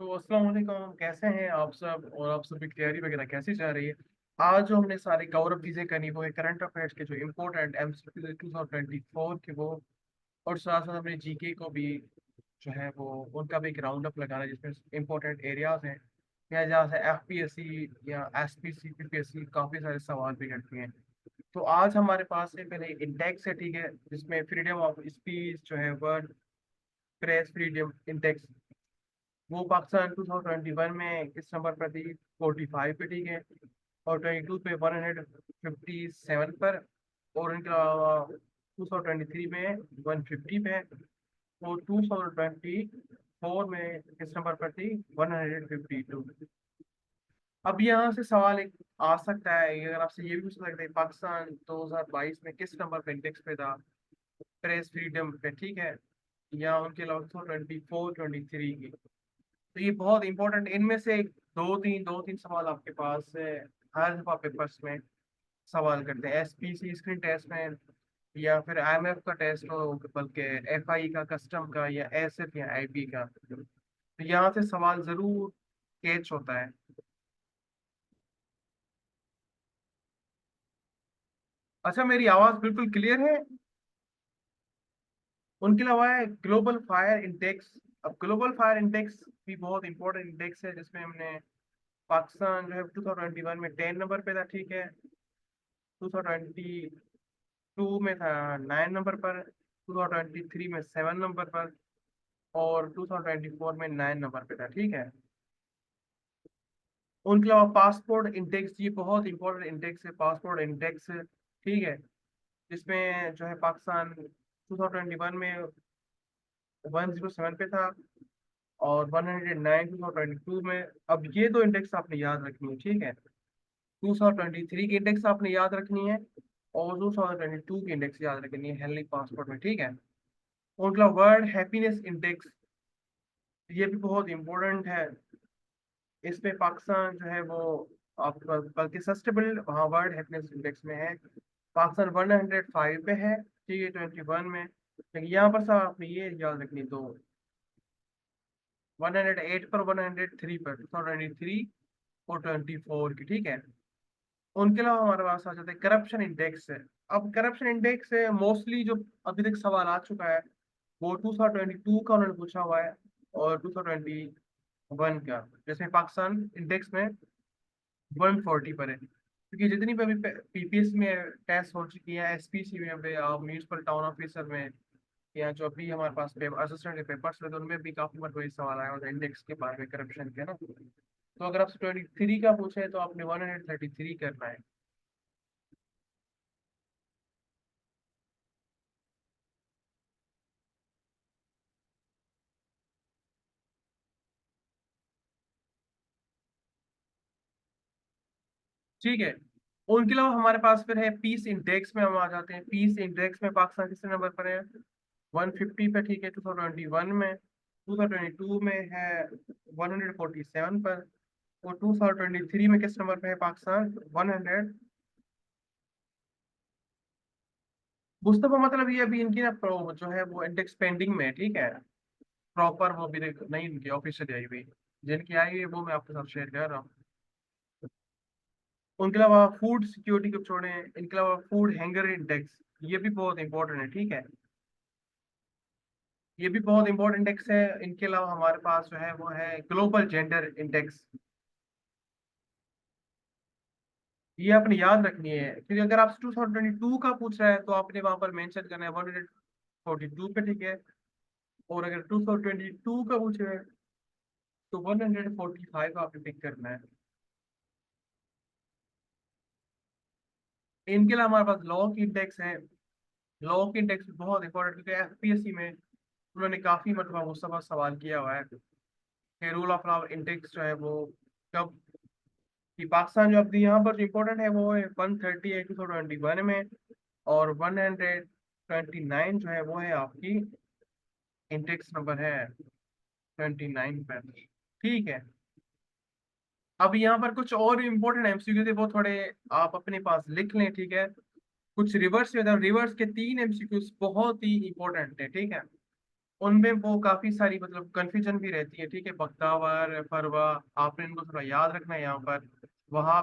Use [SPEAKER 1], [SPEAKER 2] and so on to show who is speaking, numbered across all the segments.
[SPEAKER 1] तो अस्सलाम वालेकुम, कैसे हैं आप सब और आप सब की तैयारी वगैरह कैसी चल रही है। आज जो हमने सारी कवर अप चीज़ें करनी वो है करंट अफेयर्स के जो इम्पोर्टेंट एमसीक्यू 2024 के वो, और साथ साथ अपने जीके को भी जो है वो उनका भी एक राउंड अप लगाना है जिसमें इम्पोर्टेंट एरियाज हैं या जहाँ से एफपीएससी या एसपीसी पीपीएससी काफ़ी सारे सवाल भी करती हैं। तो आज हमारे पास है पहले इंडेक्स है, ठीक है, जिसमें फ्रीडम ऑफ स्पीच जो है, वर्ड प्रेस फ्रीडम इंडेक्स, वो पाकिस्तान 2021 में किस नंबर पर थी? 45 पे, ठीक है। और 22 पे 157 पर। और इनके अलावा 2023 में 150 पे। और 2024 में किस नंबर पर थी? 152। अब यहाँ से सवाल एक आ सकता है, अगर आपसे ये भी पूछ सकते हैं पाकिस्तान 2022 में किस नंबर पर इंडेक्स पे था प्रेस फ्रीडम पे, ठीक है, या उनके अलावा 2024 23 की। तो ये बहुत इंपॉर्टेंट, इनमें से दो तीन सवाल आपके पास हर दफा पेपर्स में सवाल करते हैं, एसपीसी स्क्रीन टेस्ट में, या फिर आईएमएफ का टेस्ट हो, बल्कि एफआई का, कस्टम का, या एसएफ या आईबी का। तो यहाँ से सवाल जरूर कैच होता है। अच्छा, मेरी आवाज बिल्कुल क्लियर है? उनके अलावा है ग्लोबल फायर इंडेक्स। अब ग्लोबल फायर इंडेक्स भी बहुत इंपॉर्टेंट इंडेक्स है, जिसमें हमने पाकिस्तान जो है 2021 में 10 नंबर पे था, ठीक है। 2022 में था 9 नंबर पर, 2023 में 7 नंबर पर, और 2024 में 9 नंबर पे था, ठीक है। उनके अलावा पासपोर्ट इंडेक्स, ये बहुत इंपॉर्टेंट इंडेक्स है, पासपोर्ट इंडेक्स, ठीक है, जिसमें जो है पाकिस्तान 2021 में 107 पे था, और 109 2022 में। अब ये दो इंडेक्स आपने याद रखनी है, ठीक है। 2023 की इंडेक्स आपने याद रखनी है, और 2022 की इंडेक्स याद रखनी है हेनली पासपोर्ट में, ठीक है। उनका वर्ल्ड हैप्पीनेस इंडेक्स, ये भी बहुत इंपॉर्टेंट है। इसमें पाकिस्तान जो है वो आपके पास, बल्कि सस्टेनेबल वहाँ वर्ल्ड हैप्पीनेस इंडेक्स में है, पाकिस्तान 105 पे है, ठीक है, 21 में। लेकिन यहाँ पर सर आपने ये याद रखनी, तो 108 पर, 103 पर 2023 और 24 की, ठीक है। उनके अलावा हमारे पास आ जाता है करप्शन इंडेक्स है। अब करप्शन इंडेक्स है मोस्टली जो अभी तक सवाल आ चुका है, वो 2022 का उन्होंने पूछा हुआ है, और 2021 का, जैसे पाकिस्तान इंडेक्स में 140 पर है, क्योंकि जितनी भी अभी पीपीएस में टेस्ट हो चुकी है, एसपीसी में भी, म्यूनसिपल टाउन ऑफिसर में, या जो अभी हमारे पास असिस्टेंट के पेपर्स में, तो उनमें भी काफी बार वही सवाल आया होता है इंडेक्स के बारे में, करप्शन के ना। तो अगर आपसे 23 का पूछे तो आपने 133 करना है। ठीक है। उनके अलावा हमारे पास फिर है पीस इंडेक्स में, हम आ जाते हैं पीस इंडेक्स में, पाकिस्तान किस नंबर पर है? 150 पे, ठीक है, 2021 में। 2022 में है 147 पर, और 2023 में किस नंबर पे है पाकिस्तान? 100। मुस्तफा, मतलब ये अभी इनकी ना जो है वो इंडेक्स पेंडिंग में है, ठीक है। प्रॉपर वो भी नहीं इनकी ऑफिशियल आई हुई, जिनकी आई हुई है वो मैं आपके साथ शेयर कर रहा हूँ। उनके अलावा फूड सिक्योरिटी को छोड़ें, इनके अलावा फूड हैंगर इंडेक्स, ये भी बहुत इंपॉर्टेंट है, ठीक है। ये भी बहुत इंपॉर्टेंट इंडेक्स है। इनके अलावा हमारे पास जो है वो है ग्लोबल जेंडर इंडेक्स। ये आपने याद रखनी है, क्योंकि अगर आप 2022 का पूछ रहा है तो आपने वहां पर मेंशन करना है 142 पे, ठीक है। और अगर 2022 का पूछ रहा है तो 145 आपने पिक करना है। इनके अलावा हमारे पास लॉ की इंडेक्स है। लॉ की इंडेक्स भी बहुत इंपॉर्टेंट, क्योंकि एफपीएससी में उन्होंने काफी मतलब वो सब सवाल किया हुआ है कि रूल ऑफ लॉ इंडेक्स जो है वो कब, कि पाकिस्तान जो अभी यहाँ पर जो इम्पोर्टेंट है वो है 138 2021 में, और 129 जो है वो है आपकी इंडेक्स नंबर है 29 पर, ठीक है। अब यहाँ पर कुछ और इम्पोर्टेंट एमसीक्यू थे, वो थोड़े आप अपने पास लिख लें, ठीक है। कुछ रिवर्स में था, रिवर्स के 3 एमसीक्यूज बहुत ही इंपॉर्टेंट है, ठीक है। उनमें वो काफी सारी मतलब कंफ्यूजन भी रहती है, ठीक है, बख्तावर, फरवा, आपने इनको थोड़ा याद रखना है यहाँ पर। वहां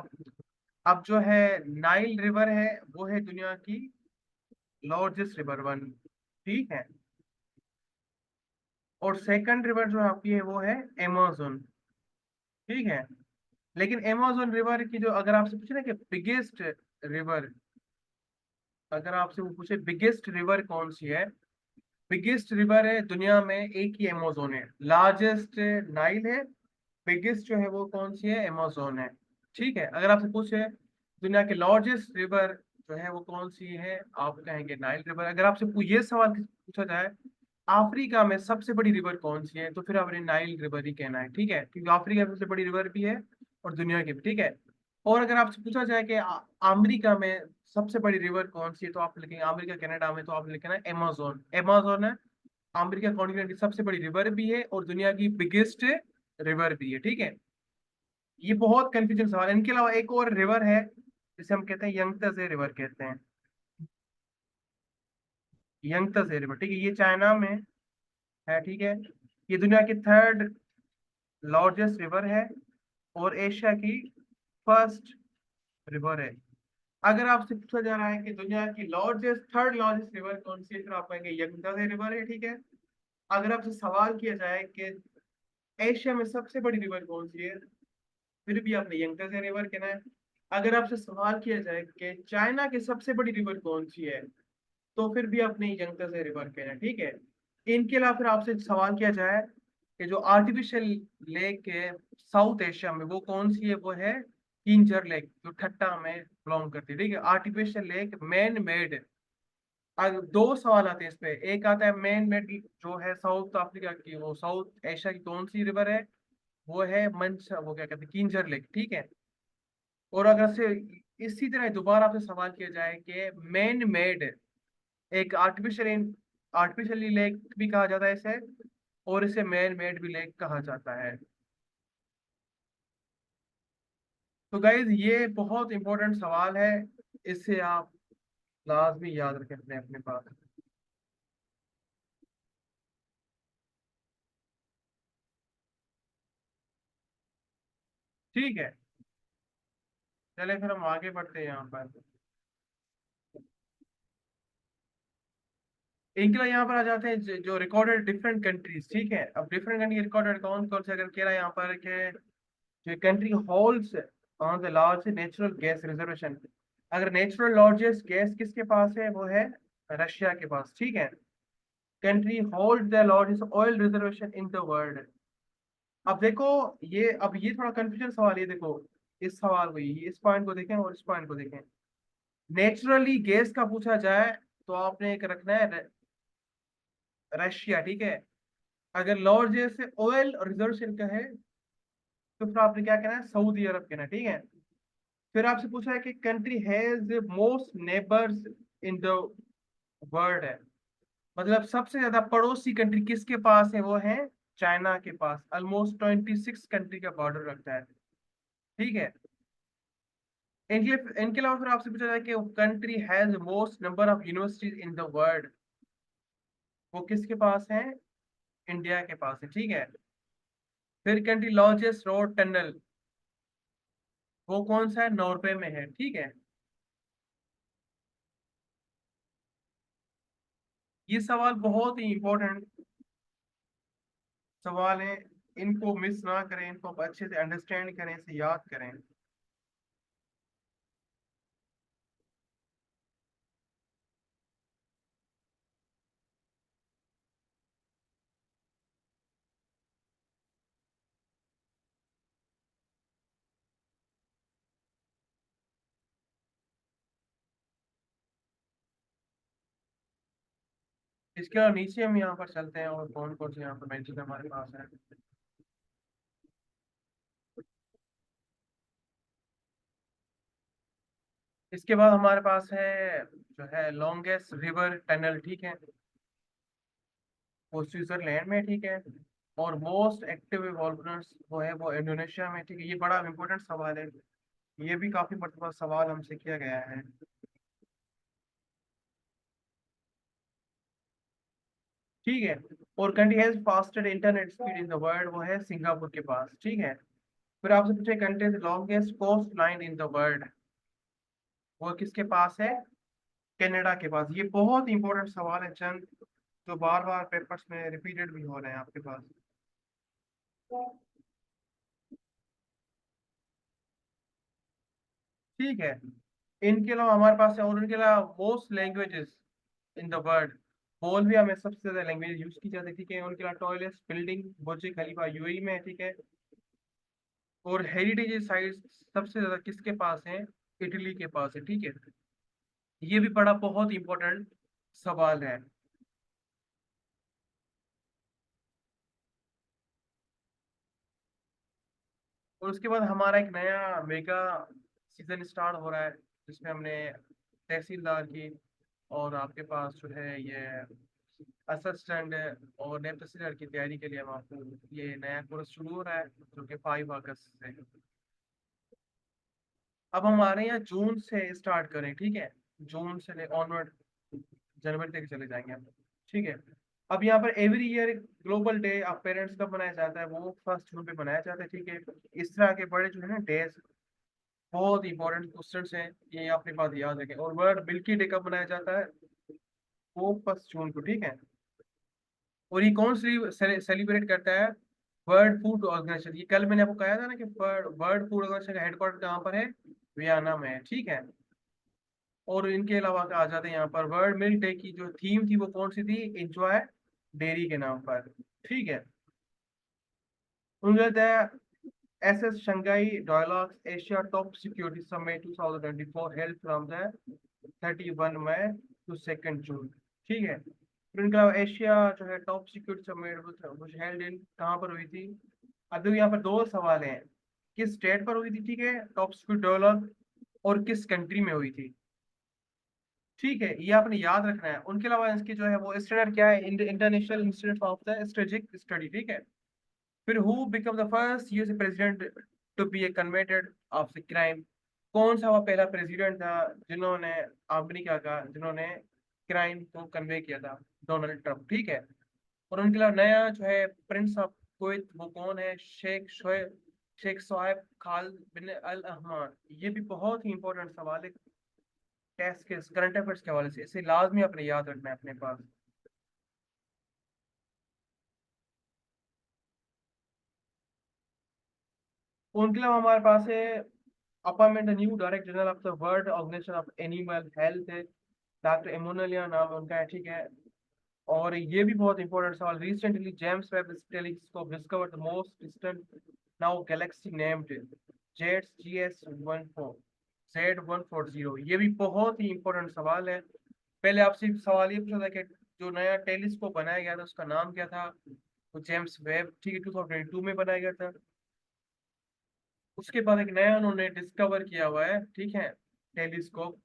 [SPEAKER 1] अब जो है नाइल रिवर है, वो है दुनिया की लार्जेस्ट रिवर वन, ठीक है। और सेकंड रिवर जो आपकी है वो है अमेज़न, ठीक है। लेकिन अमेज़न रिवर की जो, अगर आपसे पूछे ना कि बिगेस्ट रिवर, अगर आपसे वो पूछे बिगेस्ट रिवर कौन सी है, बिगेस्ट रिवर है दुनिया में एक ही अमेज़न है। लार्जेस्ट नाइल है, बिगेस्ट जो है वो कौन सी है, अमेज़न है, ठीक है। अगर आपसे पूछे दुनिया के लार्जेस्ट रिवर जो है वो कौन सी है, आप कहेंगे नाइल रिवर। अगर आपसे ये सवाल पूछा जाए अफ्रीका में सबसे बड़ी रिवर कौन सी है, तो फिर आपने नाइल रिवर ही कहना है, ठीक है, क्योंकि अफ्रीका में सबसे बड़ी रिवर भी है और दुनिया की भी, ठीक है। और अगर आपसे पूछा जाए कि अमेरिका में सबसे बड़ी रिवर कौन सी है, तो आप लिखेंगे अमेरिका कनाडा में, तो आप लिखना है अमेज़न। अमेज़न है अमेरिका कॉन्टिनेंट की सबसे बड़ी रिवर भी है और दुनिया की बिगेस्ट रिवर भी है, ठीक है। ये बहुत कंफ्यूजन सवाल है। इनके अलावा एक और रिवर है जिसे हम कहते हैं यंगत्से रिवर कहते हैं, यंगत्से रिवर, ठीक है। ये चाइना में है, ठीक है। ये दुनिया की थर्ड लार्जेस्ट रिवर है और एशिया की फर्स्ट रिवर है। अगर आपसे पूछा जा रहा है कि दुनिया की लार्जेस्ट थर्ड लार्जेस्ट रिवर कौन सी है, फिर आप कहेंगे यंगत्से रिवर है, ठीक है। अगर आपसे सवाल किया जाए कि एशिया में सबसे बड़ी रिवर कौन सी है, फिर भी आपने यंगत्से रिवर कहना है। अगर आपसे सवाल किया जाए कि चाइना की सबसे बड़ी रिवर कौन सी है, तो फिर भी आपने यंगत्से रिवर कहना है, ठीक है। इनके अलावा फिर आपसे सवाल किया जाए कि जो आर्टिफिशियल लेक है साउथ एशिया में वो कौन सी है, वो है किंजर लेक, जो ठट्टा में बिलोंग करती है, ठीक है। Artificial lake man made. अब दो सवाल आते हैं इस पे, एक आता है मैन मेड जो है साउथ अफ्रीका की, वो साउथ एशिया की कौन सी रिवर है, वो है मंच, वो क्या कहते हैं, किंजर लेक, ठीक है। और अगर से इसी तरह दोबारा आपसे सवाल किया जाए कि मैन मेड, एक आर्टिफिशियली लेक भी कहा जाता है इसे, और इसे मैन मेड भी लेक कहा जाता है। तो गाइज ये बहुत इंपॉर्टेंट सवाल है, इससे आप लाजमी याद रखें अपने अपने पास, ठीक है। चले फिर हम आगे बढ़ते हैं यहाँ पर। इनके लिए यहाँ पर आ जाते हैं जो रिकॉर्डेड डिफरेंट कंट्रीज, ठीक है। अब डिफरेंट कंट्री रिकॉर्डेड कौन कौन से, अगर कह रहा है यहाँ पर कि जो country holds on the large natural gas reservation, अगर नेचुरल लार्जेस्ट गैस किसके पास है, वो है रशिया के पास, ठीक है। Country hold the largest oil reservation in the world. अब देखो, ये थोड़ा कंफ्यूजन सवाल है, ये देखो, इस सवाल को, ये इस पॉइंट को देखें और इस पॉइंट को देखें। नेचुरली गैस का पूछा जाए तो आपने एक रखना है रशिया, ठीक है। अगर लार्जेस्ट ऑयल रिजर्वेशन का है तो फिर आपने क्या कहना है, सऊदी अरब कहना है, ठीक है। फिर आपसे पूछा है कि country has most neighbours in the world है, मतलब सबसे ज्यादा पड़ोसी कंट्री किसके पास है, वो है चाइना के पास, ऑलमोस्ट 26 कंट्री का बॉर्डर रखता है, ठीक है। इनके अलावा फिर आपसे पूछा जाए कि country has most number of universities in the world, वो किसके पास है, इंडिया के पास है, ठीक है। फिर कंट्री लार्जेस्ट रोड टनल, वो कौन सा है, नॉर्वे में है, ठीक है। ये सवाल बहुत ही इंपॉर्टेंट सवाल है, इनको मिस ना करें, इनको आप अच्छे से अंडरस्टैंड करें, इसे याद करें। इसके अलावा नीचे हम यहाँ पर चलते हैं और कौन कौन से यहाँ पर मैचेस हमारे पास है। इसके बाद हमारे पास है जो है लॉन्गेस्ट रिवर टनल, ठीक है, वो स्विट्जरलैंड में, ठीक है। और मोस्ट एक्टिव वॉल्केनोस वो है वो इंडोनेशिया में, ठीक है। ये बड़ा इंपॉर्टेंट सवाल है, ये भी काफी मरतबा सवाल हमसे किया गया है। ठीक है। और country has fastest internet speed in the world, वो है सिंगापुर के पास, ठीक है। फिर आपसे पूछे country longest coast line in the world, वो किसके पास है? कनाडा के पास। ये बहुत इंपॉर्टेंट सवाल है, चंद जो बार बार पेपर्स में रिपीटेड भी हो रहे हैं आपके पास। ठीक है। इनके अलावा हमारे पास है, और इनके अलावा most languages in the world, बोल भी हमें सबसे ज्यादा लैंग्वेज यूज की जाती है, ठीक है। उनके अलावा टॉयलेट्स बिल्डिंग बुर्ज खलीफा यूएई में है, ठीक है। और हेरिटेज साइट्स सबसे ज्यादा किसके पास है? इटली के पास है, ठीक है। ये भी बड़ा बहुत इंपॉर्टेंट सवाल है। और उसके बाद हमारा एक नया मेगा सीजन स्टार्ट हो रहा है, जिसमें हमने तहसीलदार की, और आपके पास जो है ये असिस्टेंट और नैब तहसीलदार की तैयारी के लिए हम आपको ये नया कोर्स शुरू हो रहा है, जो कि 5 अगस्त से। अब हम आ रहे हैं यहाँ जून से स्टार्ट करें, ठीक है। जून से ऑनवर्ड जनवरी तक चले जाएंगे हम, ठीक है। अब यहाँ पर every year global day of parents कब मनाया जाता है? वो 1 जून पे मनाया जाता है, ठीक है। इस तरह के बड़े जो है ना डेज, बहुत इंपॉर्टेंट क्वेश्चंस हैं, ये अपने पास याद रखें। और वर्ल्ड मिल्की डे कब मनाया जाता है? वो 1 जून को, ठीक है। और ये कौन सेलिब्रेट करता है? World food organisation. ये कल मैंने आपको कहा था ना कि वर्ल्ड फूड ऑर्गेनाइजेशन का हेडक्वार्टर कहाँ पर है? वियना में है, ठीक है। और इनके अलावा आ जाते हैं यहाँ पर, वर्ल्ड मिल्क डे की जो थीम थी वो कौन सी थी? एंजॉय डेयरी के नाम पर, ठीक है। उनका SS Shanghai dialogues Asia top security summit 2024 held from the 31 May to 2 June, ठीक है। फिर उनका एशिया जो है top security summit held in कहाँ पर हुई थी? अभी यहाँ पर दो सवाल हैं, किस स्टेट पर हुई थी, ठीक है, टॉप सिक्योरिटी डायलॉग, और किस कंट्री में हुई थी, ठीक है। ये आपने याद रखना है। उनके अलावा इसकी जो है वो स्टैंडर्ड क्या है? International Institute of the Strategic Study, ठीक है। फिर who become the first US president to be a convicted of the crime, कौन सा वो पहला प्रेसिडेंट था जिन्होंने, अमेरिका का, जिन्होंने क्राइम को कन्वे किया था? डोनाल्ड ट्रंप, ठीक है। और उनके अलावा नया जो है प्रिंस ऑफ कुवैत, वो कौन है? शेख सोएब खालिद बिन अल अहमद। ये भी बहुत ही इंपॉर्टेंट सवाल है टेस्ट के करंट अफेयर्स के हवाले से, इसे लाजमी अपने याद रखना है अपने पास। उनके अलावा हमारे पास है appointment new director general of the world organisation of animal health है, डॉक्टर एमोनलिया नाम है उनका है, ठीक है। और ये भी बहुत इंपॉर्टेंट सवाल, recently James Webb telescope discovered the most distant now Galaxy named Jades Z140। ये भी बहुत ही इंपॉर्टेंट सवाल है। पहले आपसे सवाल ये पूछा था कि जो नया टेलीस्कोप बनाया गया था उसका नाम क्या था? वो जेम्स वेब, ठीक है, 2022 में बनाया गया था। उसके बाद एक नया उन्होंने डिस्कवर किया हुआ है, ठीक है, टेलीस्कोप।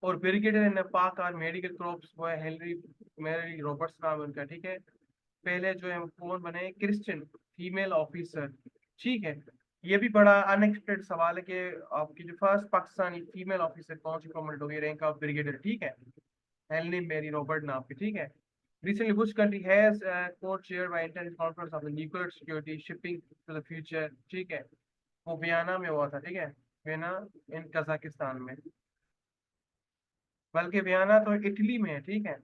[SPEAKER 1] और ब्रिगेडियर इन पाक और मेडिकल क्रॉप्स वो है हेनरी मैरी रॉबर्ट्स नाम है उनका, ठीक है। पहले जो है वो कौन बने? क्रिश्चियन फीमेल ऑफिसर, ठीक है। ये भी बड़ा अनएक्सपेक्टेड सवाल है कि आपकी जो फर्स्ट पाकिस्तानी फीमेल ऑफिसर कौन सी प्रोमोट हुई, रैंक ऑफ ब्रिगेडियर, ठीक है, हेनरी मैरी रॉबर्ट नाम की, ठीक है। Recently, which country has co-chaired by International Conference of the Nuclear Security Shipping to the Future, ठीक है। वो वियना में हुआ था, ठीक है, वियना इन कजाकिस्तान में। बल्कि वियना तो इटली में है, ठीक है,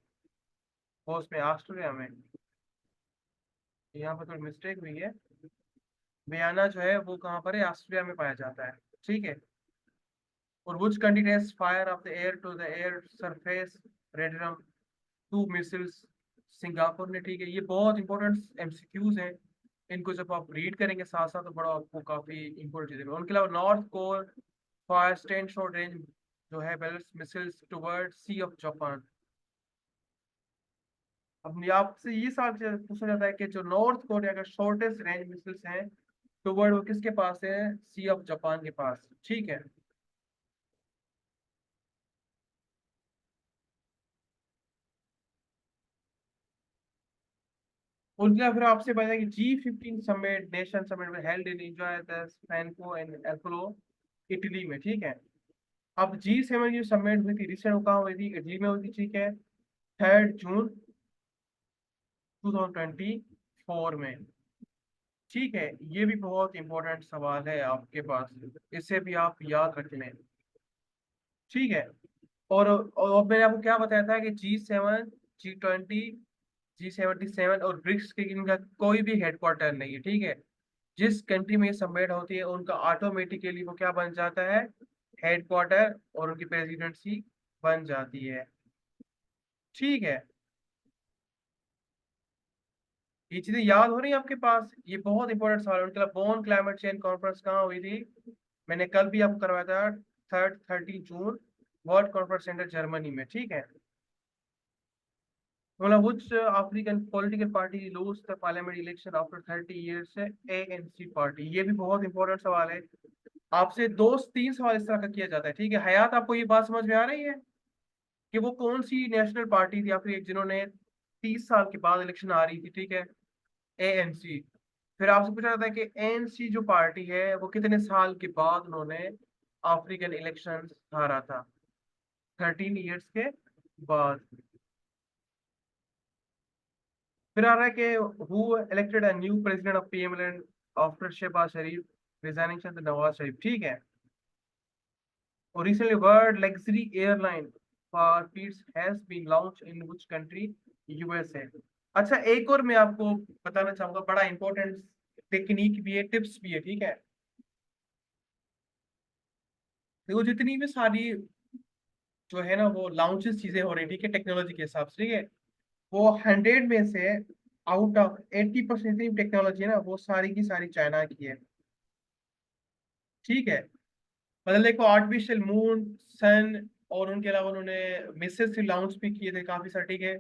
[SPEAKER 1] वो उसमें ऑस्ट्रिया में। यहाँ पर थोड़ी मिस्टेक हुई है। वियना जो है वो कहाँ पर है? ऑस्ट्रिया में पाया जाता है, ठीक है। और which country has fire of the air to the air surface radar 2 missiles? Singapore ने, ठीक है। ये बहुत इंपॉर्टेंट एमसीक्यूज हैं, इनको जब आप रीड करेंगे साथ साथ तो बड़ा आपको काफी इंपॉर्टेंट चीजें। उनके अलावा नॉर्थ कोर फायर स्टेन शॉर्ट रेंज जो है ballistic missiles toward sea of Japan. अब ये आपसे ये सवाल पूछा जाता है कि जो नॉर्थ कोरिया का शॉर्टेस्ट रेंज मिसाइल्स हैं टुवर्ड, वो किसके पास है? सी ऑफ जापान के पास, ठीक है। उनके अलावा फिर आपसे बताया कि G15 समिट नेशन समिट में held in enjoy the Franco and एल्फलो इटली में, ठीक है। अब G7 की समिट हुई थी रिसेंट, वो कहाँ हुई थी? इटली में हुई थी, ठीक है, 3 जून 2024 में। ठीक है, ये भी बहुत इंपॉर्टेंट सवाल है आपके पास, इसे भी आप याद रख लें। ठीक है। और मैंने आपको क्या बताया था कि G7, G20, G77 और ब्रिक्स के इनका कोई भी हेडक्वार्टर नहीं है। ठीक है, जिस कंट्री में ये समिट होती है उनका ऑटोमेटिकली वो क्या बन जाता है, हेडक्वार्टर, और उनकी प्रेसिडेंसी बन जाती है। ठीक है, ये चीजें याद हो रही है आपके पास, ये बहुत इंपॉर्टेंट सवाल है। उनके लिए बोन क्लाइमेट चेंज कॉन्फ्रेंस कहाँ हुई थी, मैंने कल भी आपको करवाया था, 13 जून, वर्ल्ड कॉन्फ्रेंस सेंटर जर्मनी में। ठीक है, मतलब which African political party lose the parliament election after 30 years है, ANC पार्टी। ये भी बहुत इंपॉर्टेंट सवाल है, आपसे दो तीन सवाल इस तरह का किया जाता है। ठीक है, हयात आपको ये बात समझ में आ रही है कि वो कौन सी नेशनल पार्टी थी या फिर जिन्होंने 30 साल के बाद इलेक्शन आ रही थी। ठीक है, ANC। फिर आपसे पूछा जाता है कि ANC जो पार्टी है वो कितने साल के बाद उन्होंने अफ्रीकन इलेक्शन हारा था, 13 ईयर्स के बाद। फिर आ रहा है कि who elected a new president of PMLN after Shahbaz Sharif resigning the Nawaz Sharif. ठीक है, और recently world luxury airline for peace has been launch in which country, USA। अच्छा, एक और मैं आपको बताना चाहूंगा, बड़ा इंपॉर्टेंट टेक्निक भी है, टिप्स भी है। ठीक है, देखो जितनी भी सारी जो है ना वो लॉन्चेस चीजें हो रही, ठीक है, टेक्नोलॉजी के हिसाब से, ठीक है, वो 100 में से आउट ऑफ 80% टेक्नोलॉजी है ना वो सारी की सारी चाइना की है। ठीक है, मतलब देखो आर्टिफिशियल मून, सन, और उनके अलावा उन्होंने मिसेस से लॉन्च भी किए थे काफी सारे। ठीक है,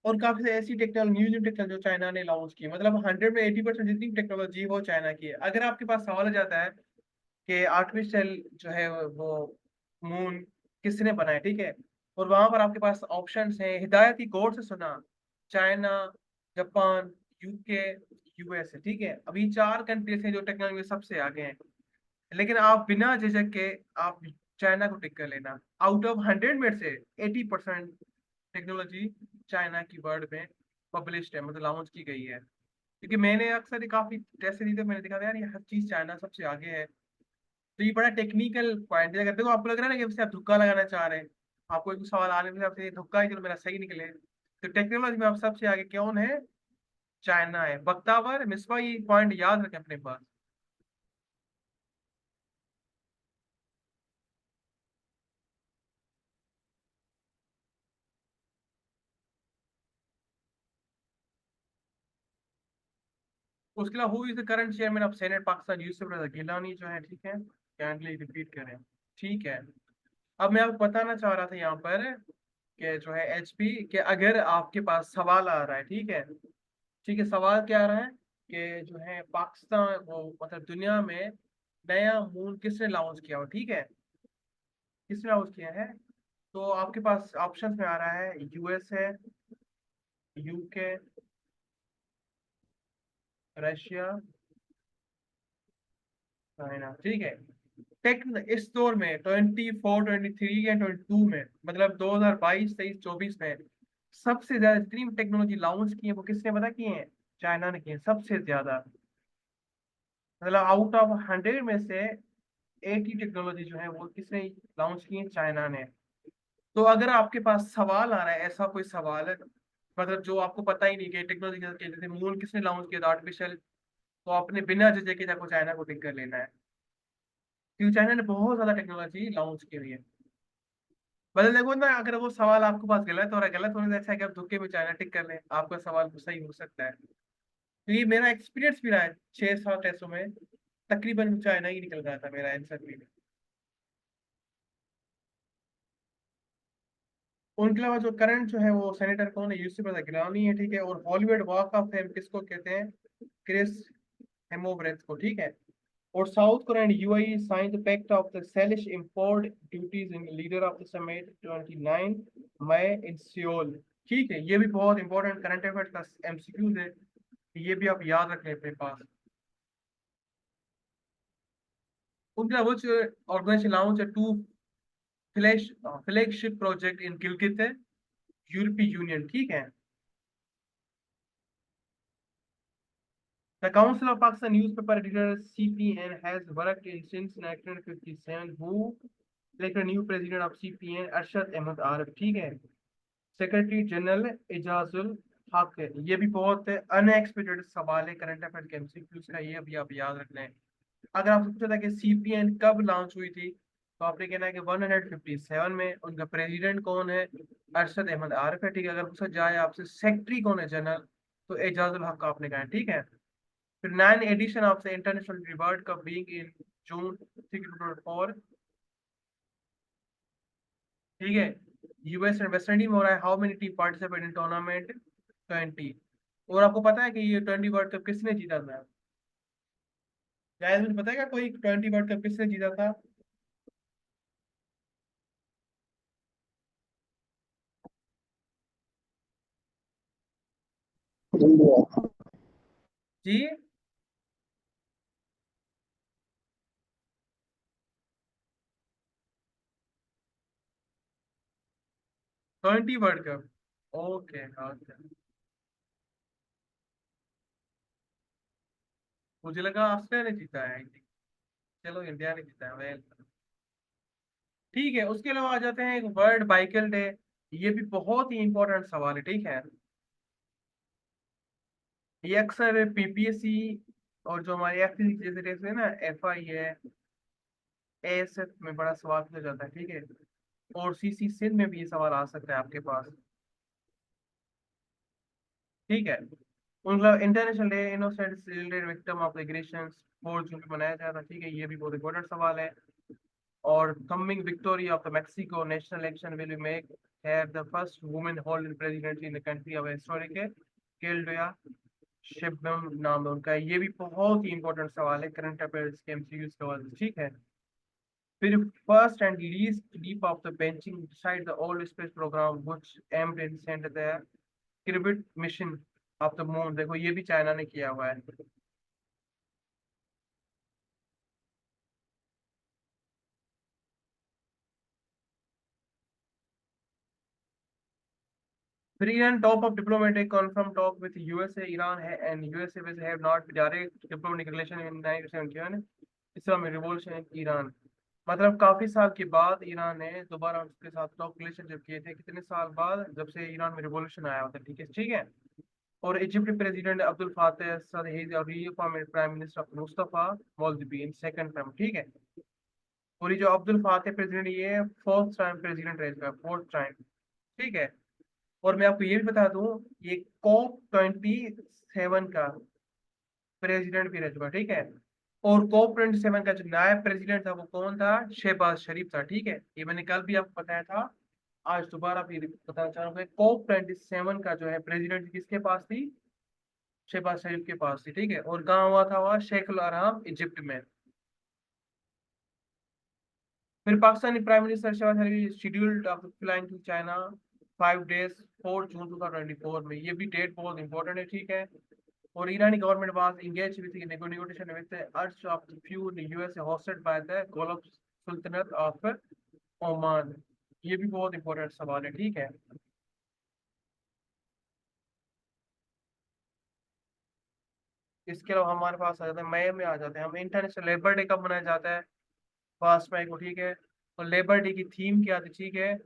[SPEAKER 1] और काफी सारी ऐसी टेक्नोलॉजी, न्यू न्यू टेक्नोलॉजी जो चाइना ने लॉन्च की है, मतलब 100 में 80% जितनी टेक्नोलॉजी है वो चाइना की है। अगर आपके पास सवाल आ जाता है कि आर्टिफिशियल जो है वो मून किसने बनाया, ठीक है, और वहां पर आपके पास ऑप्शंस हैं, हिदायती गौर से सुना, चाइना, जापान, UK, USA। ठीक है, अभी 4 कंट्रीज हैं जो टेक्नोलॉजी में सबसे आगे हैं, लेकिन आप बिना झिझक के आप चाइना को टिक कर लेना। आउट ऑफ 100 में से 80% टेक्नोलॉजी चाइना की वर्ल्ड में पब्लिश्ड है, मतलब लॉन्च की गई है। क्योंकि मैंने अक्सर ये काफी टेस्ट दी, तो मैंने देखा था यार ये हर चीज चाइना सबसे आगे है। तो ये बड़ा टेक्निकल पॉइंट है। अगर देखो आपको लग रहा है ना कि आपसे आप धुक्का लगाना चाह रहे हैं, आपको एक सवाल आने में आपसे धुक्का ही चलो मेरा सही निकले, तो टेक्नोलॉजी में आप सबसे आगे कौन है, चाइना है। बख्तावर मिसबा, ये पॉइंट याद रखें अपने पास। उसके अलावा who is the current chairman of senate Pakistan, Yusuf Raza Gilani जो है। ठीक है, काइंडली रिपीट करें। ठीक है, अब मैं आपको बताना चाह रहा था यहाँ पर कि जो है HP, कि अगर आपके पास सवाल आ रहा है, ठीक है, ठीक है, सवाल क्या आ रहा है कि जो है पाकिस्तान वो मतलब दुनिया में नया मून किसने लॉन्च किया हो, ठीक है, किसने लॉन्च किया है, तो आपके पास ऑप्शन में आ रहा है US है, UK, रशिया, चाइना। ठीक है, टेक इस दौर में 24, 23 या 22 में, मतलब 2022, 23, 24 में सबसे ज्यादा जितनी टेक्नोलॉजी लॉन्च की है वो किसने पता की है, चाइना ने की है सबसे ज्यादा। मतलब आउट ऑफ 100 में से 80 टेक्नोलॉजी जो है वो किसने लॉन्च की है, चाइना ने। तो अगर आपके पास सवाल आ रहा है, ऐसा कोई सवाल है मतलब जो आपको पता ही नहीं कि टेक्नोलॉजी जैसे मून किसने लॉन्च किया था आर्टिफिशियल, तो आपने बिना झिझक के आपको चाइना को टिक कर लेना है, क्योंकि चाइना ने बहुत ज्यादा टेक्नोलॉजी लॉन्च की हुई है। मतलब देखो ना, अगर वो सवाल आपके पास गलत हो रहा है, गलत होने से अच्छा है कि आप धुक्के में चाइना टिक कर लें, आपका सवाल सही हो सकता है। तो ये मेरा एक्सपीरियंस भी रहा है, 6-7 टेस्टों में तकरीबन चाइना ही निकल रहा था मेरा आंसर भी। उनके अलावा जो करंट जो है वो सेनेटर कौन है, यूसुफ रजा गिलानी है। ठीक है, और हॉलीवुड वॉक ऑफ फेम किसको कहते हैं, क्रिस हेमोब्रेथ को। ठीक है, और south Korea and UAE signed the pact of the Salish import duties in leader of the summit 29 May in Seoul। ठीक है, ये भी बहुत इंपॉर्टेंट करंट अफेयर्स का MCQs है, ये भी आप याद रखें अपने पास। उनका वो ऑर्गेनाइजेशन लॉन्च है two flagship project in Gilgit है, यूरोपीय यूनियन। ठीक है, The Council of Pakistan Newspaper Editor (CPN) has worked in since 1957. Who elected new president of CPN? Arshad Ahmad Arif, ठीक है। सेक्रेटरी जनरल एजाजुल हक है। ये भी बहुत अनएक्सपेक्टेड सवाल है करंट अफेयर के एमसीक्यूज का, ये भी आप याद रखना है। अगर आपसे पूछा था कि सीपीएन कब लॉन्च हुई थी, तो आपने कहना है कि 157 में। उनका प्रेसिडेंट कौन है? अरशद अहमद आरिफ है, ठीक है। अगर पूछा जाए आपसे सेक्रेटरी कौन है जनरल, तो एजाजुल हक आपने कहा है, ठीक है। फिर 9 edition of the international world cup being in June 2004, ठीक है। यूएस एंड वेस्ट इंडीज में हो रहा है। How many team participate in tournament? 20। और आपको पता है कि ये 20 वर्ल्ड कप किसने जीता था? शायद मुझे पता है क्या कोई 20 वर्ल्ड कप किसने जीता था? जी, 20 वर्ल्ड कप। Okay okay. मुझे लगा ऑस्ट्रेलिया ने जीता है। चलो इंडिया ने जीता है, वेल। ठीक है, उसके अलावा आ जाते हैं एक वर्ल्ड बाइकल डे। ये भी बहुत ही इंपॉर्टेंट सवाल है, ठीक है। ये अक्सर पीपीएससी और जो हमारे एफ जैसे रेस है ना, एफ आई है, एएसएफ में बड़ा सवाल पूछा जाता है, ठीक है। और सीसी सिंध में भी ये सवाल आ सकता है आपके पास, ठीक है। उनका international day innocent children victim of aggression 4 जून को मनाया जाता है, ठीक है। ये भी बहुत इंपॉर्टेंट सवाल है। और coming victory of the Mexico national election will make have the first women hold presidency in the country of historic Claudia Sheinbaum नाम है उनका। ये भी बहुत ही इंपॉर्टेंट सवाल है करंट अफेयर्स के एमसीक्यूज का वाला, ठीक है। फिर first and least deep of the benching decide the old space program which aimed in send the क्रिबिट मिशन ऑफ द मून। देखो ये भी चाइना ने किया हुआ है। फिर Iran top of diplomatic confirm talk with USA. Iran है and USA with have not direct diplomatic relation in 1971 Islamic revolution in Iran. मतलब काफी साल के बाद ईरान ने दोबारा उसके साथ टॉप रिलेशन जब किए थे, कितने साल बाद, जब से ईरान में रिवॉल्यूशन आया होता है, ठीक है, ठीक है। और इजिप्ट प्रेसिडेंट अब्दुल फातह सदहीद और प्राइम मिनिस्टर मुस्तफा मौलवी इन सेकंड टर्म, ठीक है। और ये जो अब्दुल फातह प्रेसिडेंट, ये फोर्थ टाइम प्रेसिडेंट रह चुका है, फोर्थ टाइम, ठीक है। और मैं आपको ये भी बता दूं, ये COP 27 का प्रेसिडेंट भी रह चुका है, ठीक है। और COP 27 का जो नायब प्रेसिडेंट था वो कौन था? शहबाज शरीफ था, ठीक है। ये मैंने कल भी आपको बताया था, आज दोबारा फिर बताना चाह रहा हूँ। COP 27 का जो है प्रेसिडेंट किसके पास थी? शहबाज शरीफ के पास थी, ठीक है। और कहाँ हुआ था? वह शेख अल अरहम इजिप्ट में। फिर Pakistani prime minister Shehbaz Sharif scheduled of flying to China 5 days 4 June 2024 में। ये भी डेट बहुत इंपॉर्टेंट है, ठीक है। और ईरानी government was engaged with negotiation with the urge of the few US hosted by the Gulf Sultanate of Oman. ये भी बहुत इंपॉर्टेंट सवाल है, ठीक है। इसके अलावा हमारे पास आ जाते हैं, मई में आ जाते हैं हम, इंटरनेशनल लेबर डे कब मनाया जाता है? 5 मई को, ठीक है। और लेबर डे की थीम क्या थी, ठीक है?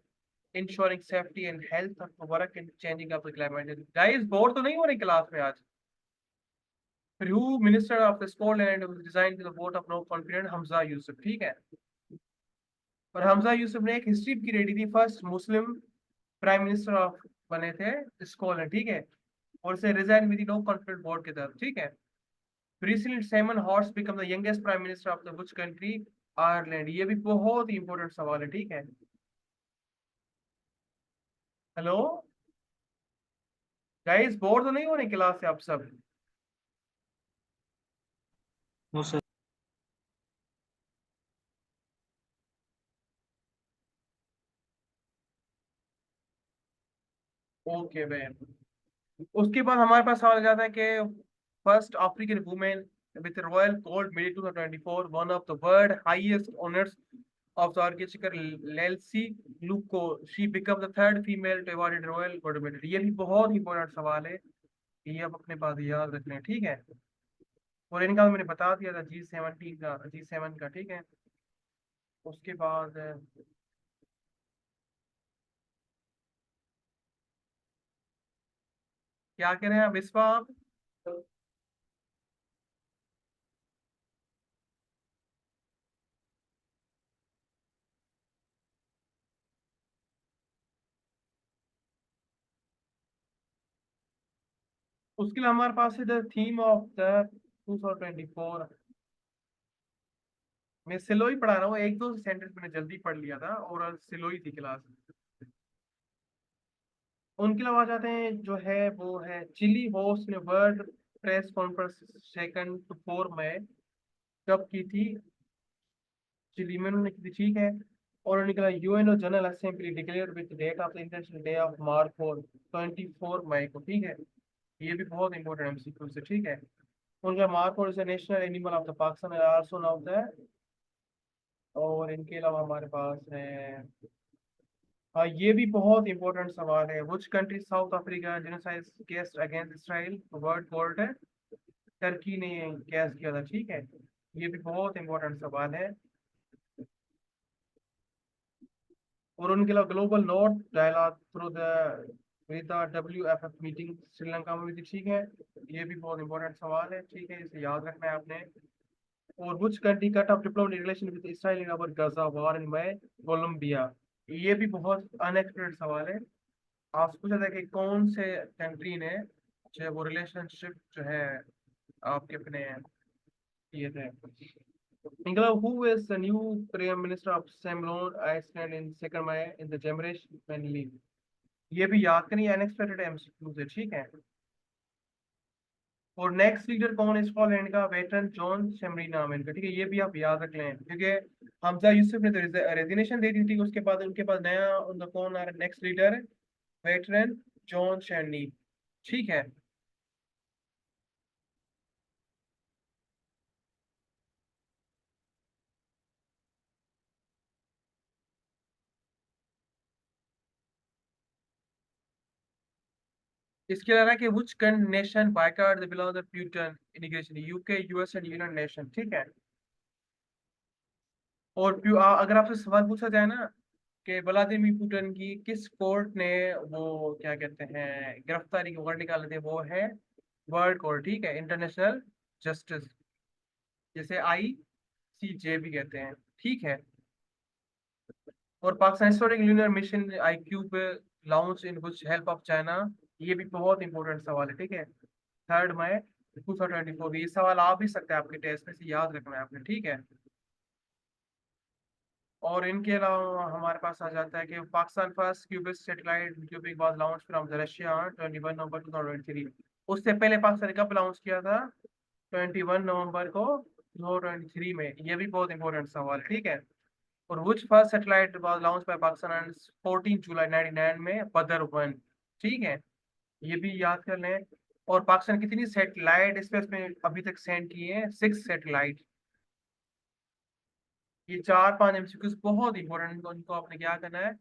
[SPEAKER 1] Insuring safety and health of work in changing of the climate. Guys bore तो नहीं हो रही क्लास में आज? फिर who minister of the Scotland design the vote of no confidence? Humza Yousaf, ठीक है। और हमजा यूसुफ ने एक हिस्ट्री की रेडी थी, first Muslim prime minister of बने थे स्कॉटलैंड, ठीक है। और से resign with no confidence vote के तहत, ठीक है। Recently Simon Harris become the youngest prime minister of the which country? Ireland. ये भी बहुत ही इंपॉर्टेंट सवाल है, ठीक है। हेलो गाइस, बोर तो नहीं हो रही क्लास से आप सब?
[SPEAKER 2] No sir.
[SPEAKER 1] Okay ma'am. उसके बाद हमारे पास सवाल आ जाता है कि first African women with royal gold medal 2024, one of the world highest honours of the architecture Lesley Lokko, she become the third female to awarded royal gold medal. ये भी बहुत इंपॉर्टेंट सवाल है, ये आप अपने पास याद रखना है, ठीक है। और इनका मैंने बता दिया था G7 का, ठीक है। उसके बाद क्या कह रहे हैं आप विश्वा आप? उसके लिए हमारे पास है द थीम ऑफ द 2024। मैं सिलोई पढ़ा रहा हूँ, एक दो सेंटेंस मैंने जल्दी पढ़ लिया था और सिलोई थी क्लास। उनके अलावा आ जाते हैं, जो है वो है चिली होस्ट ने वर्ल्ड प्रेस कॉन्फ्रेंस 2 to 4 मई कब की थी? चिली में उन्होंने की थी, ठीक है। और उन्होंने कहा UNO general assembly declare with date of the international day of march for 24 May को, ठीक है। ये भी बहुत इंपॉर्टेंट एमसीक्यू से, ठीक है। उनका mark is national animal of the Pakistan also now the. और इनके अलावा हमारे पास है, हाँ ये भी बहुत इंपॉर्टेंट सवाल है, which country south Africa genocide case against Israel world court है? टर्की ने केस किया था, ठीक है। ये भी बहुत इंपॉर्टेंट सवाल है। और उनके अलावा global north dialogue through the with the WFF meeting Sri Lanka में भी थी, ठीक है। ये भी बहुत इंपॉर्टेंट सवाल है, ठीक है, इसे याद रखना है आपने। और which country cut off diplomatic relation with Israel in over Gaza war in May? Colombia. ये भी बहुत अनएक्सपेक्टेड सवाल है। आपसे पूछा था कि कौन से कंट्री ने जो है वो रिलेशनशिप जो है आपके अपने किए थे। Nikola who is the new prime minister of सेमलोन Iceland in second May in the जेमरेश फैमिली? ये भी याद करिए, अनएक्सपेक्टेड एमसीक्यू से, ठीक है। और नेक्स्ट लीडर कौन है स्कॉटलैंड का? वेटरन जॉन शेमरी नाम है इनका, ठीक है। ये भी आप याद रख लें, क्योंकि हमजा यूसुफ ने तो रेजिग्नेशन दे दी थी, उसके बाद उनके पास नया उनका कौन आ रहा है नेक्स्ट लीडर? वेटरन जॉन शेमरी, ठीक है। इसके अलावा कि which nation boycott the below the Putin integration? UK, US and United nation, ठीक है। और अगर आपसे सवाल पूछा जाए ना कि व्लादिमीर पुतिन की किस कोर्ट ने वो क्या कहते हैं गिरफ्तारी के वर्ड निकाले थे, वो है वर्ल्ड कोर्ट, ठीक है, इंटरनेशनल जस्टिस, जिसे ICJ भी कहते हैं, ठीक है। और Pakistan historic lunar mission IQ launch in which help of China? ये भी बहुत इंपॉर्टेंट सवाल है, ठीक है। 3 मई 2024, ये सवाल आ भी सकता है आपके टेस्ट में, से याद रखना है आपने, ठीक है। और इनके अलावा हमारे पास आ जाता है कि Pakistan first cubic satellite cubic was launch from the Russia 21 नवंबर 2023। उससे पहले पाकिस्तान ने कब लॉन्च किया था? 21 नवंबर को 2023 में। ये भी बहुत इंपॉर्टेंट सवाल, ठीक है। और which first satellite was launch by Pakistan on 14 July 1999 में? बदर 1, ठीक है। ये भी याद कर लें। और पाकिस्तान कितनी सैटेलाइट स्पेस में अभी तक सेंड किए हैं? 6 सैटेलाइट। ये 4-5 MCQs बहुत इंपॉर्टेंट, उनको आपने क्या करना है,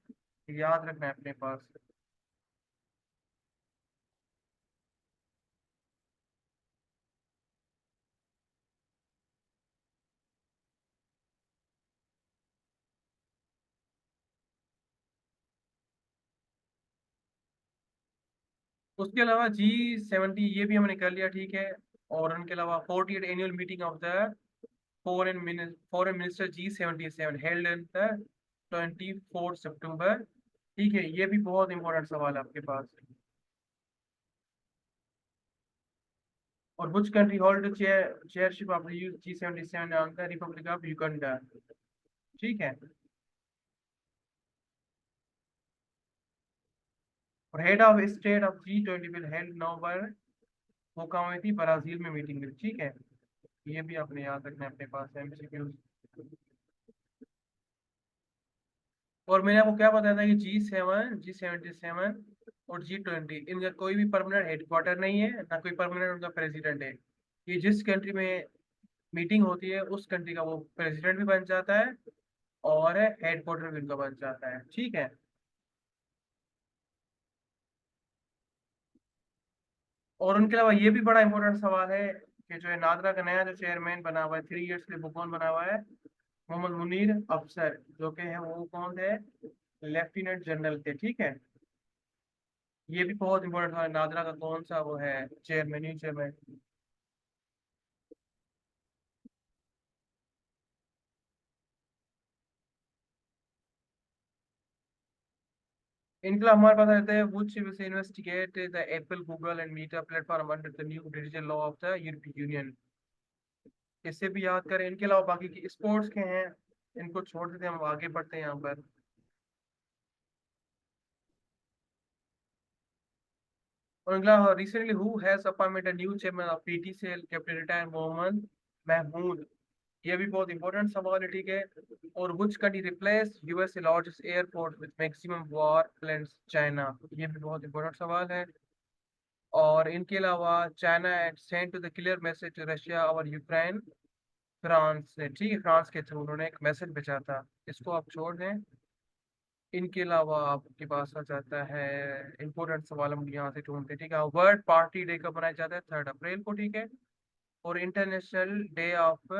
[SPEAKER 1] याद रखना है अपने पास। उसके अलावा G70 ये भी हमने कर लिया, ठीक है। और उनके अलावा 48 annual meeting of the foreign minister G77 held in the 24 सितंबर, ठीक है। ये भी बहुत इंपॉर्टेंट सवाल है आपके पास। और which country hold chairship of the G77 on the republic of Uganda, ठीक है। और head of state of G20 will held November, वो कहाँ हुई थी? ब्राजील में मीटिंग हुई, ठीक है। ये भी आपने याद रखना है अपने पास MCQ। और मैंने आपको क्या बताया था कि G7 G77 और G20 इनका कोई भी परमानेंट हेडक्वार्टर नहीं है, ना कोई परमानेंट उनका प्रेसिडेंट है। ये जिस कंट्री में मीटिंग होती है उस कंट्री का वो प्रेसिडेंट भी बन जाता है और हेडक्वार्टर भी उनका बन जाता है, ठीक है। और उनके अलावा ये भी बड़ा इंपॉर्टेंट सवाल है कि जो है नादरा का नया जो चेयरमैन बना हुआ है 3 इयर्स के लिए, वो कौन बना हुआ है? मोहम्मद मुनीर अफसर, जो कि है वो कौन है? लेफ्टिनेंट जनरल थे, ठीक है। ये भी बहुत इंपॉर्टेंट था, नादरा का कौन सा वो है चेयरमैन, न्यू चेयरमैन। इनके हमारे पास रहते हैं which will investigate the Apple, Google and Meta platform under the new digital law of the European Union। इससे भी याद करें। इनके अलावा बाकी की स्पोर्ट्स के हैं, इनको छोड़ देते हैं, हम आगे बढ़ते हैं यहाँ पर। और अगला, recently who has appointed a new chairman of PTCL captain retire Mohammad Mahmood. ये भी बहुत इंपॉर्टेंट सवाल है, ठीक है। और which country replace US largest airport with maximum war planes China. ये भी बहुत इंपॉर्टेंट सवाल है। और इनके अलावा China send to the clear message to Russia और यूक्रेन। फ्रांस ने, ठीक है, फ्रांस के थ्रू उन्होंने एक मैसेज भेजा था। इसको आप छोड़ दें। इनके अलावा आपके पास आ जाता है इंपॉर्टेंट सवाल, हम यहाँ से ढूंढते हैं, ठीक है। वर्ल्ड पार्टी डे कब मनाया जाता है? 3 अप्रैल को, ठीक है। और international day of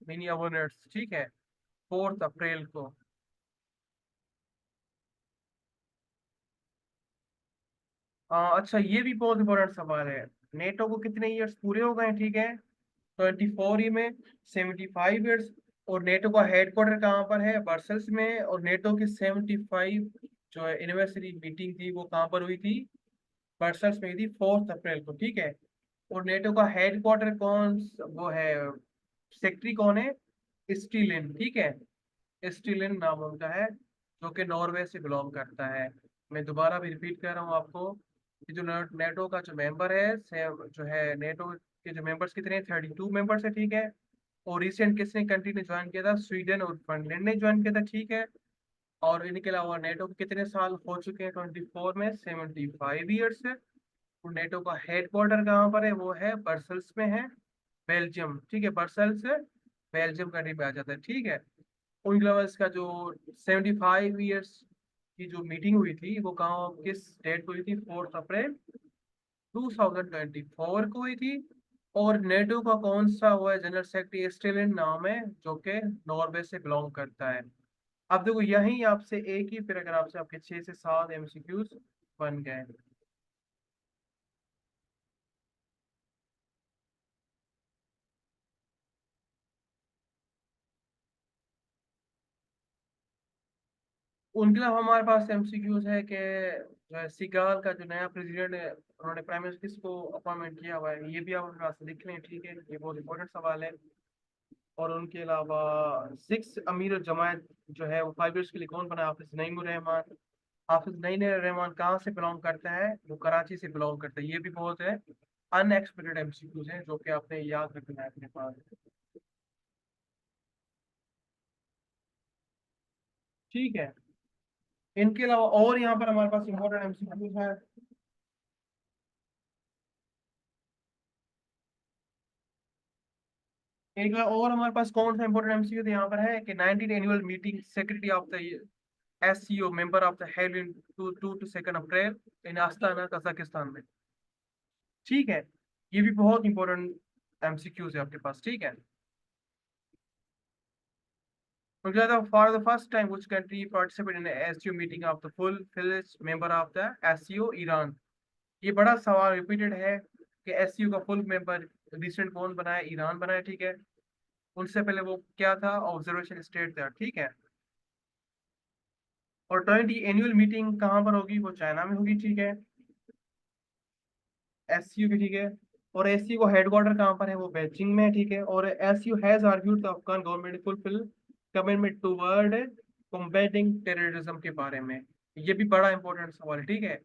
[SPEAKER 1] mini awareness, ठीक है, 4 अप्रैल को। अच्छा, ये भी बहुत इंपॉर्टेंट सवाल है। नेटो को कितने ईयर्स पूरे हो गए हैं, ठीक है? 24 ही में 75 ईयर्स। और नेटो का हेडक्वार्टर कहाँ पर है? ब्रसल्स में। और नेटो की 75 जो है एनिवर्सरी मीटिंग थी, वो कहाँ पर हुई थी? ब्रसल्स में हुई थी, 4 अप्रैल को, ठीक है। और नेटो का हेडक्वार्टर कौन वो है, सेक्रेटरी कौन है? स्टीलिन, ठीक है। स्टीलिन नाम उनका है, जो कि नॉर्वे से बिलोंग करता है। मैं दोबारा भी रिपीट कर रहा हूँ आपको कि जो नेटो का जो मेंबर है जो है नेटो के जो मेंबर्स कितने हैं? 32 मेंबर्स है, ठीक है। और रिसेंट किसने कंट्री ने ज्वाइन किया था? स्वीडन और फिनलैंड ने ज्वाइन किया था, ठीक है। और इनके अलावा नेटो के कितने साल हो चुके हैं? 24 में 75 ईयर्स है। और नेटो का हेडक्वार्टर कहाँ पर है? वो है ब्रसल्स में है, बेल्जियम, ठीक है। ब्रसल्स बेल्जियम कंट्री में आ जाता है, ठीक है। उनके अलावा इसका जो 75 ईयर्स की जो मीटिंग हुई थी, वो कहाँ किस डेट को हुई थी? 4 अप्रैल 2024 को हुई थी। और नेटो का कौन सा हुआ है जनरल सेक्रेटरी? स्टेलिन नाम है, जो कि नॉर्वे से बिलोंग करता है। अब देखो, यही आपसे एक ही, फिर अगर आपसे आपके 6 से 7 एमसीक्यूज बन गए। उनके अलावा हमारे पास एमसीक्यूज है कि जो है सिगाल का जो नया प्रेसिडेंट है, उन्होंने प्राइम मिनिस्टर किसको अपॉइंटमेंट किया हुआ है? ये भी आप अपने पास लिख लें, ठीक है, ये बहुत इंपॉर्टेंट सवाल है। और उनके अलावा सिक्स अमीर जमायत जो है वो 5 ईयर्स के लिए कौन बना? हाफिज नईम रहमान। हाफिज नईम रहमान कहाँ से बिलोंग करता है? वो कराची से बिलोंग करता है। ये भी बहुत है अनएक्सपेक्टेड एमसीक्यूज हैं, जो कि आपने याद रखना है अपने पास, ठीक है। इनके अलावा और यहाँ पर हमारे पास इंपॉर्टेंट एमसीक्यूज है। एक और हमारे पास कौन सा इंपॉर्टेंट एमसीक्यू यहाँ पर है कि 19 annual meeting secretary of the SCO member of the held in 2 to 2 April in Astana Kazakhstan में, ठीक है। ये भी बहुत इंपॉर्टेंट एमसीक्यूज है आपके पास, ठीक है। For the first time which country participate in SCO meeting of the full fledged member of the SCO? Iran. ये बड़ा सवाल रिपीटेड है कि एससीओ का फुल मेंबर रिसेंट कौन बना है? ईरान बना है, ठीक है। उनसे पहले वो क्या था? ऑब्जर्वेशन स्टेट था, ठीक है। और 20 एनुअल मीटिंग कहाँ पर होगी? वो चाइना में होगी, ठीक है, एससीयू की, ठीक है। और एससीयू को हेडक्वार्टर कहाँ पर है? वो बेजिंग में है, ठीक है। और SCU has argued the Afghan government fulfil commitment toward combating terrorism के बारे में। ये भी बड़ा इंपॉर्टेंट सवाल है, ठीक है।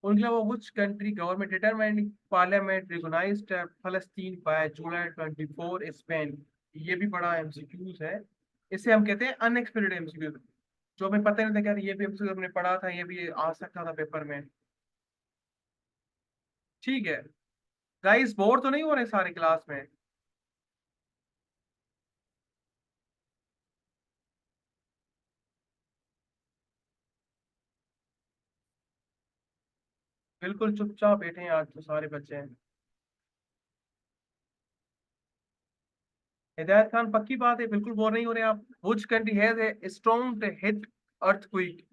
[SPEAKER 1] उनके अलावा which country government determined parliament recognised फलस्तीन बाय जुलाई 24 स्पेन। ये भी बड़ा एमसीक्यूज है। इसे हम कहते हैं अनएक्सपेक्टेड एमसीक्यूज, जो हमें पता नहीं था कि यार ये भी एमसीक्यू हमने पढ़ा था, ये भी आ सकता था पेपर में, ठीक है। गाइस, बोर तो नहीं हो रहे सारे क्लास में? बिल्कुल चुपचाप बैठे हैं, आज तो सारे बच्चे हैं। हिदायत खान, पक्की बात है, बिल्कुल बोर नहीं हो रहे आप। Which country has a strong hit earthquake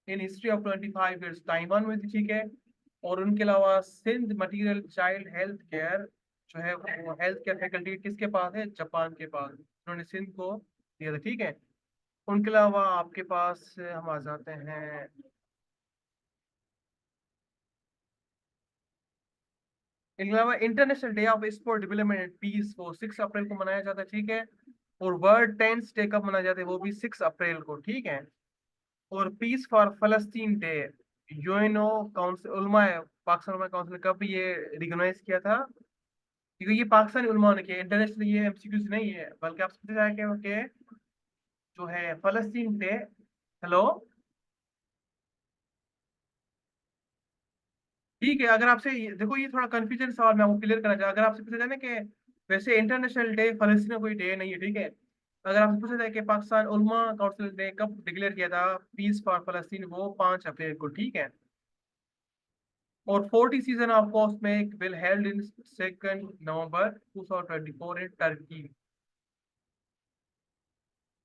[SPEAKER 1] in history of 25 years? Taiwan में थी, ठीक है। और उनके अलावा Sindh material child health care जो है वो हेल्थ केयर फैकल्टी किसके पास है? जापान के पास। उन्होंने सिंध को दिया था, ठीक है। उनके अलावा आपके पास हम आ जाते हैं, इनके अलावा international day of sport development and peace वो 6 अप्रैल को मनाया जाता है, ठीक है। और वर्ल्ड टेंस डे कब मनाया जाता है? वो भी 6 अप्रैल को, ठीक है। और पीस फॉर फलस्तीन डे यूएनओ काउंसिल उलमा पाकिस्तान उलमा काउंसिल ने कब ये रिकॉग्नाइज किया था? क्योंकि ये पाकिस्तानी उलमा ने किया, इंटरनेशनल ये एमसीक्यू नहीं है, बल्कि आपसे पूछा जाए कि जो है फलस्तीन डे। हेलो, ठीक है। अगर आपसे देखो ये थोड़ा कंफ्यूजन सवाल मैं आपको क्लियर करना चाहूँ। अगर आपसे पूछा जाए ना कि वैसे इंटरनेशनल डे फलस्तीन का कोई डे नहीं है, ठीक है। अगर आपसे पूछा जाए कि पाकिस्तान उलमा काउंसिल ने कब डिक्लेयर किया था पीस फॉर फलस्तीन, वो 5 अप्रैल को, ठीक है। और 40 season of cosmic will held in 2 November 2024 in Turkey.